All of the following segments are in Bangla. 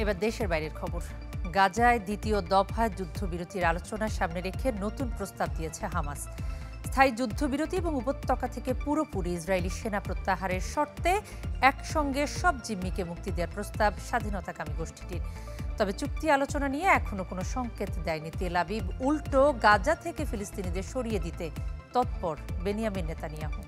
এবার দেশের বাইরের খবর। গাজায় দ্বিতীয় দফা যুদ্ধবিরতির আলোচনা সামনে রেখে নতুন প্রস্তাব দিয়েছে হামাস। স্থায়ী যুদ্ধবিরতি এবং উপত্যকা থেকে পুরোপুরি ইসরায়েলি সেনা প্রত্যাহারের শর্তে একসঙ্গে সব জিম্মিকে মুক্তি দেওয়ার প্রস্তাব স্বাধীনতাকামী গোষ্ঠীটির। তবে চুক্তি আলোচনা নিয়ে এখনো কোনো সংকেত দেয়নি তেল আবিব। উল্টো গাজা থেকে ফিলিস্তিনিদের সরিয়ে দিতে তৎপর বেনিয়ামিন নেতানিয়াহু।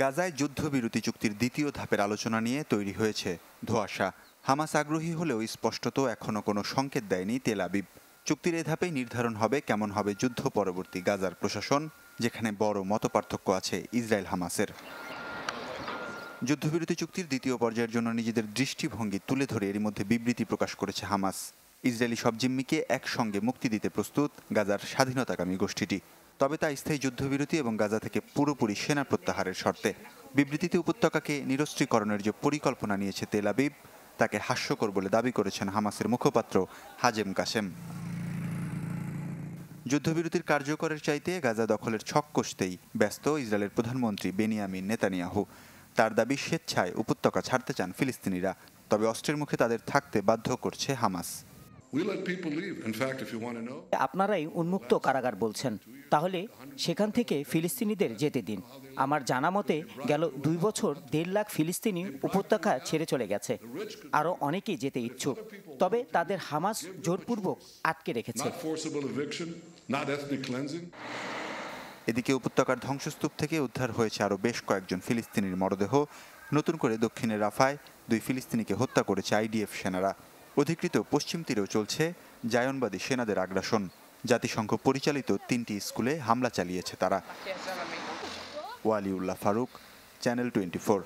গাজায় যুদ্ধবিরতি চুক্তির দ্বিতীয় ধাপের আলোচনা নিয়ে তৈরি হয়েছে ধোঁয়াশা। হামাস আগ্রহী হলেও স্পষ্টত এখনো কোনো সংকেত দেয়নি তেল আবিব। চুক্তির এ ধাপেই নির্ধারণ হবে কেমন হবে যুদ্ধ পরবর্তী গাজার প্রশাসন, যেখানে বড় মতপার্থক্য আছে ইসরায়েল হামাসের। যুদ্ধবিরতি চুক্তির দ্বিতীয় পর্যায়ের জন্য নিজেদের দৃষ্টিভঙ্গি তুলে ধরে এরই মধ্যে বিবৃতি প্রকাশ করেছে হামাস। ইসরায়েলি সব জিম্মিকে একসঙ্গে মুক্তি দিতে প্রস্তুত গাজার স্বাধীনতাকামী গোষ্ঠীটি, তবে তা স্থায়ী যুদ্ধবিরতি এবং গাজা থেকে পুরোপুরি সেনা প্রত্যাহারের শর্তে। বিবৃতিতে উপত্যকাকে নিরস্ত্রীকরণের যে পরিকল্পনা নিয়েছে তেল আবিব, তাকে হাস্যকর বলে দাবি করেছেন হামাসের মুখপাত্র হাজেম কাসেম। যুদ্ধবিরতির কার্যকরের চাইতে গাজা দখলের ছক কষতেই ব্যস্ত ইসরায়েলের প্রধানমন্ত্রী বেনিয়ামিন নেতানিয়াহু। তার দাবি স্বেচ্ছায় উপত্যকা ছাড়তে চান ফিলিস্তিনিরা, তবে অস্ত্রের মুখে তাদের থাকতে বাধ্য করছে হামাস। আপনারাই উন্মুক্ত কারাগার বলছেন, তাহলে সেখান থেকে ফিলিস্তিনিদের যেতে দিন। আমার জানা মতে গেল 2 বছর 1.5 লাখ ফিলিস্তিনি উপত্যকা ছেড়ে চলে গেছে। আরও অনেকেই যেতে ইচ্ছুক, তবে তাদের হামাস জোরপূর্বক আটকে রেখেছে। এদিকে উপত্যকার ধ্বংসস্তূপ থেকে উদ্ধার হয়েছে আরও বেশ কয়েকজন ফিলিস্তিনির মরদেহ। নতুন করে দক্ষিণের রাফায় 2 ফিলিস্তিনিকে হত্যা করেছে আইডিএফ সেনারা। অধিকৃত পশ্চিম তীরেও চলছে জায়নবাদী সেনাদের আগ্রাসন। জাতিসংঘ পরিচালিত 3টি স্কুলে হামলা চালিয়েছে তারা। ওয়ালিউল্লাহ ফারুক, চ্যানেল 24।